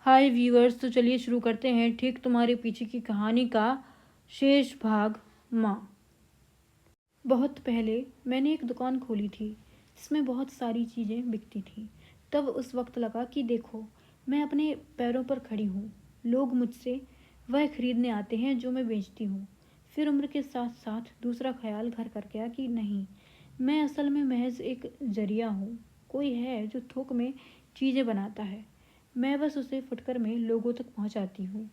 हाय viewers, तो चलिए शुरू करते हैं ठीक तुम्हारे पीछे की कहानी का शेष भाग। माँ। बहुत पहले मैंने एक दुकान खोली थी जिसमें बहुत सारी चीज़ें बिकती थीं। तब उस वक्त लगा कि देखो, मैं अपने पैरों पर खड़ी हूँ। लोग मुझसे वह खरीदने आते हैं जो मैं बेचती हूँ। फिर उम्र के साथ साथ दूसरा ख्याल घर कर गया कि नहीं, मैं असल में महज एक जरिया हूँ। कोई है जो थोक में चीज़ें बनाता है, मैं बस उसे फुटकर में लोगों तक पहुँचाती हूँ।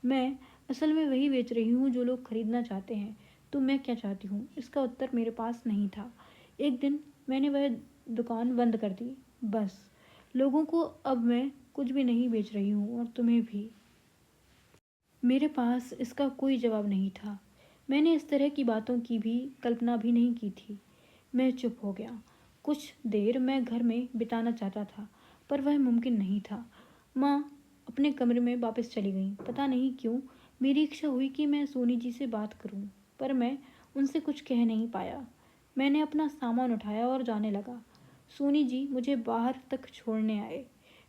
मैं असल में वही बेच रही हूँ जो लोग खरीदना चाहते हैं। तो मैं क्या चाहती हूँ, इसका उत्तर मेरे पास नहीं था। एक दिन मैंने वह दुकान बंद कर दी। बस, लोगों को अब मैं कुछ भी नहीं बेच रही हूँ और तुम्हें भी। मेरे पास इसका कोई जवाब नहीं था। मैंने इस तरह की बातों की भी कल्पना भी नहीं की थी। मैं चुप हो गया। कुछ देर मैं घर में बिताना चाहता था, पर वह मुमकिन नहीं था। माँ अपने कमरे में वापस चली गई। पता नहीं क्यों मेरी इच्छा हुई कि मैं सोनी जी से बात करूं, पर मैं उनसे कुछ कह नहीं पाया। मैंने अपना सामान उठाया और जाने लगा। सोनी जी मुझे बाहर तक छोड़ने आए।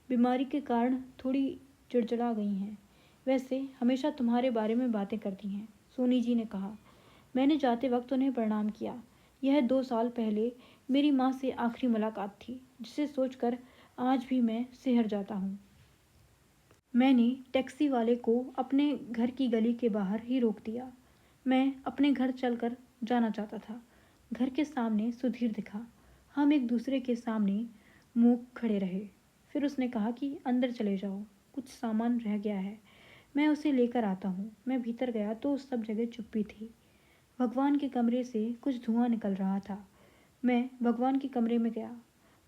बीमारी के कारण थोड़ी चिड़चिड़ा गई हैं। वैसे हमेशा तुम्हारे बारे में बातें करती हैं, सोनी जी ने कहा। मैंने जाते वक्त उन्हें प्रणाम किया। यह 2 साल पहले मेरी माँ से आखिरी मुलाकात थी, जिसे सोचकर आज भी मैं सिहर जाता हूँ। मैंने टैक्सी वाले को अपने घर की गली के बाहर ही रोक दिया। मैं अपने घर चलकर जाना चाहता था। घर के सामने सुधीर दिखा। हम एक दूसरे के सामने मुंह खड़े रहे। फिर उसने कहा कि अंदर चले जाओ, कुछ सामान रह गया है, मैं उसे लेकर आता हूँ। मैं भीतर गया तो सब जगह चुप्पी थी। भगवान के कमरे से कुछ धुआं निकल रहा था। मैं भगवान के कमरे में गया।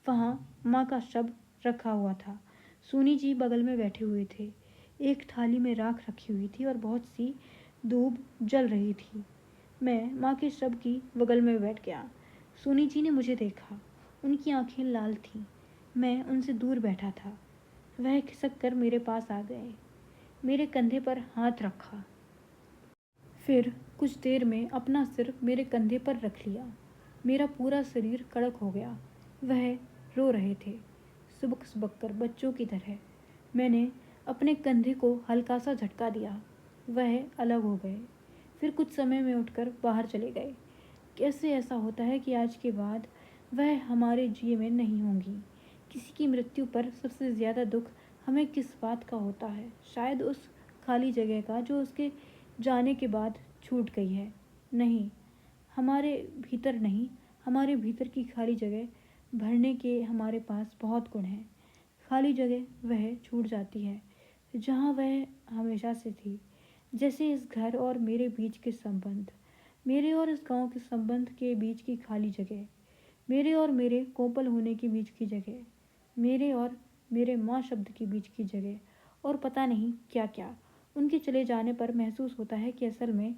वहाँ माँ का शव रखा हुआ था। सोनी जी बगल में बैठे हुए थे। एक थाली में राख रखी हुई थी और बहुत सी धूप जल रही थी। मैं माँ के शव की बगल में बैठ गया। सोनी जी ने मुझे देखा। उनकी आंखें लाल थीं। मैं उनसे दूर बैठा था। वह खिसक कर मेरे पास आ गए। मेरे कंधे पर हाथ रखा। फिर कुछ देर में अपना सिर मेरे कंधे पर रख लिया। मेरा पूरा शरीर कड़क हो गया। वह रो रहे थे, सुबक सुबक कर बच्चों की तरह। मैंने अपने कंधे को हल्का सा झटका दिया। वह अलग हो गए। फिर कुछ समय में उठकर बाहर चले गए। कैसे ऐसा होता है कि आज के बाद वह हमारे जिए में नहीं होंगी। किसी की मृत्यु पर सबसे ज़्यादा दुख हमें किस बात का होता है? शायद उस खाली जगह का जो उसके जाने के बाद छूट गई है। नहीं, हमारे भीतर नहीं, हमारे भीतर की खाली जगह भरने के हमारे पास बहुत गुण हैं। खाली जगह वह छूट जाती है जहाँ वह हमेशा से थी। जैसे इस घर और मेरे बीच के संबंध, मेरे और इस गांव के संबंध के बीच की खाली जगह, मेरे और मेरे कोपल होने के बीच की जगह, मेरे और मेरे माँ शब्द के बीच की जगह, और पता नहीं क्या क्या। उनके चले जाने पर महसूस होता है कि असल में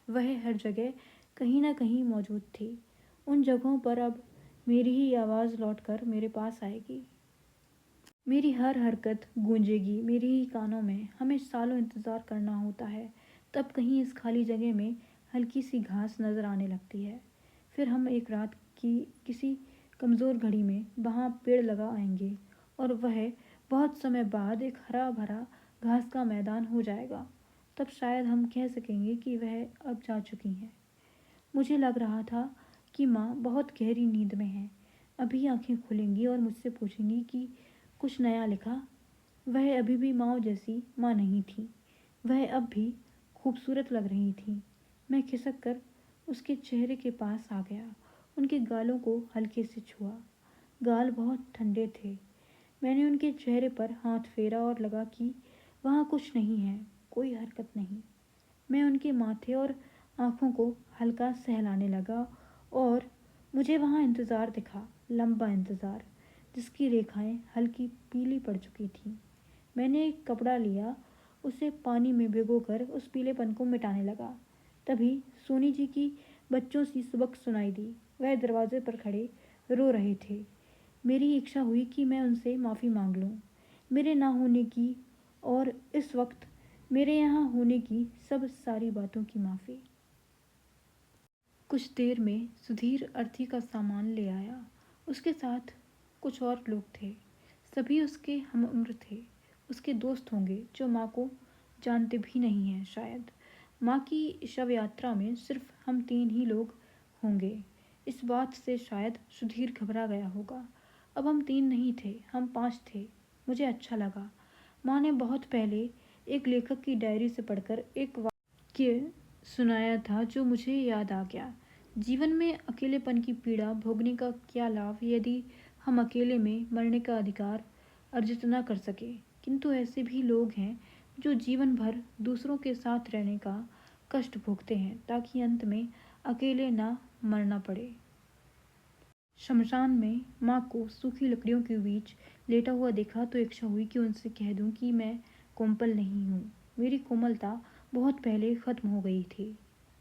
वह हर जगह कहीं ना कहीं मौजूद थी। उन जगहों पर अब मेरी ही आवाज़ लौटकर मेरे पास आएगी। मेरी हर हरकत गूंजेगी मेरे ही कानों में। हमें सालों इंतज़ार करना होता है, तब कहीं इस खाली जगह में हल्की सी घास नज़र आने लगती है। फिर हम एक रात की किसी कमज़ोर घड़ी में वहाँ पेड़ लगा आएंगे और वह बहुत समय बाद एक हरा भरा घास का मैदान हो जाएगा। तब शायद हम कह सकेंगे कि वह अब जा चुकी हैं। मुझे लग रहा था कि माँ बहुत गहरी नींद में है। अभी आंखें खुलेंगी और मुझसे पूछेंगी कि कुछ नया लिखा। वह अभी भी माँ जैसी माँ नहीं थी। वह अब भी खूबसूरत लग रही थी। मैं खिसक कर उसके चेहरे के पास आ गया। उनके गालों को हल्के से छुआ। गाल बहुत ठंडे थे। मैंने उनके चेहरे पर हाथ फेरा और लगा कि वहाँ कुछ नहीं है, कोई हरकत नहीं। मैं उनके माथे और आँखों को हल्का सहलाने लगा और मुझे वहाँ इंतज़ार दिखा, लंबा इंतज़ार, जिसकी रेखाएं हल्की पीली पड़ चुकी थीं। मैंने एक कपड़ा लिया, उसे पानी में भिगोकर उस पीलेपन को मिटाने लगा। तभी सोनी जी की बच्चों सी सबक सुनाई दी। वह दरवाजे पर खड़े रो रहे थे। मेरी इच्छा हुई कि मैं उनसे माफ़ी मांग लूँ, मेरे ना होने की और इस वक्त मेरे यहाँ होने की सब सारी बातों की माफ़ी। कुछ देर में सुधीर अर्थी का सामान ले आया। उसके साथ कुछ और लोग थे। सभी उसके हम उम्र थे। उसके दोस्त होंगे जो माँ को जानते भी नहीं हैं शायद। माँ की शव यात्रा में सिर्फ हम 3 ही लोग होंगे। इस बात से शायद सुधीर घबरा गया होगा। अब हम 3 नहीं थे, हम 5 थे। मुझे अच्छा लगा। माँ ने बहुत पहले एक लेखक की डायरी से पढ़कर एक वाक्य सुनाया था जो मुझे याद आ गया। जीवन में अकेलेपन की पीड़ा भोगने का क्या लाभ यदि हम अकेले में मरने का अधिकार अर्जित न कर सके। किंतु ऐसे भी लोग हैं जो जीवन भर दूसरों के साथ रहने का कष्ट भोगते हैं ताकि अंत में अकेले ना मरना पड़े। शमशान में माँ को सूखी लकड़ियों के बीच लेटा हुआ देखा तो इच्छा हुई कि उनसे कह दूं कि मैं कोमल नहीं हूँ। मेरी कोमलता बहुत पहले खत्म हो गई थी।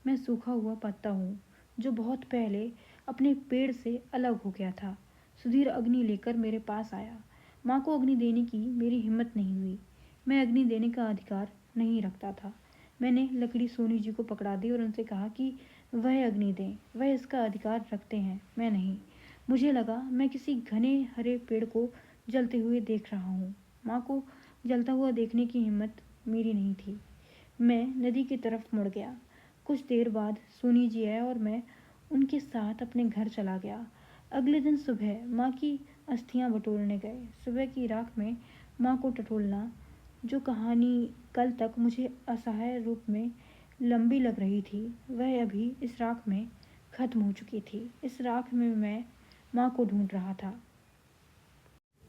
मैं सूखा हुआ पत्ता हूँ जो बहुत पहले अपने पेड़ से अलग हो गया था। सुधीर अग्नि लेकर मेरे पास आया। माँ को अग्नि देने की मेरी हिम्मत नहीं हुई। मैं अग्नि देने का अधिकार नहीं रखता था। मैंने लकड़ी सोनी जी को पकड़ा दी और उनसे कहा कि वह अग्नि दें। वह इसका अधिकार रखते हैं, मैं नहीं। मुझे लगा मैं किसी घने हरे पेड़ को जलते हुए देख रहा हूँ। माँ को जलता हुआ देखने की हिम्मत मेरी नहीं थी। मैं नदी की तरफ मुड़ गया। कुछ देर बाद सोनी जी आए और मैं उनके साथ अपने घर चला गया। अगले दिन सुबह माँ की अस्थियां बटोरने गए। सुबह की राख में माँ को टटोलना, जो कहानी कल तक मुझे असहाय रूप में लंबी लग रही थी, वह अभी इस राख में खत्म हो चुकी थी। इस राख में मैं माँ को ढूंढ रहा था।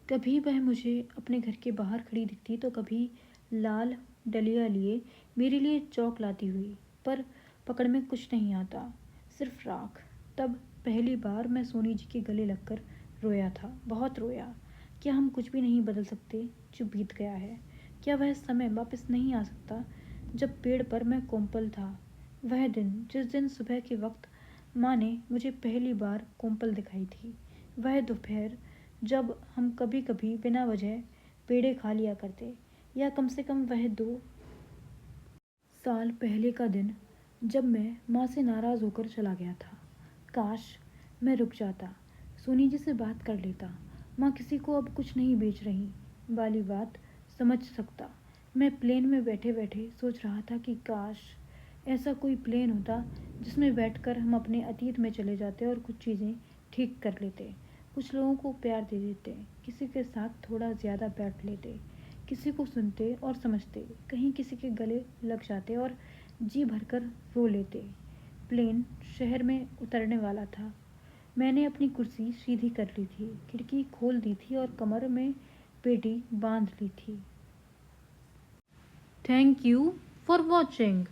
कभी वह मुझे अपने घर के बाहर खड़ी दिखती तो कभी लाल डलिया लिए मेरे लिए चौक लाती हुई, पर पकड़ में कुछ नहीं आता, सिर्फ राख। तब पहली बार मैं सोनी जी के गले लगकर रोया था, बहुत रोया। क्या हम कुछ भी नहीं बदल सकते जो बीत गया है? क्या वह समय वापस नहीं आ सकता जब पेड़ पर मैं कोमल था? वह दिन, जिस दिन सुबह के वक्त माँ ने मुझे पहली बार कोमल दिखाई थी। वह दोपहर जब हम कभी कभी बिना वजह पेड़े खा लिया करते। या कम से कम वह 2 साल पहले का दिन जब मैं माँ से नाराज़ होकर चला गया था। काश मैं रुक जाता, सोनी जी से बात कर लेता। माँ किसी को अब कुछ नहीं बेच रही वाली बात समझ सकता। मैं प्लेन में बैठे बैठे सोच रहा था कि काश ऐसा कोई प्लेन होता जिसमें बैठकर हम अपने अतीत में चले जाते और कुछ चीज़ें ठीक कर लेते। कुछ लोगों को प्यार दे देते, किसी के साथ थोड़ा ज़्यादा बैठ लेते, किसी को सुनते और समझते, कहीं किसी के गले लग जाते और जी भरकर रो लेते। प्लेन शहर में उतरने वाला था। मैंने अपनी कुर्सी सीधी कर ली थी, खिड़की खोल दी थी और कमर में पेटी बांध ली थी। Thank you for watching.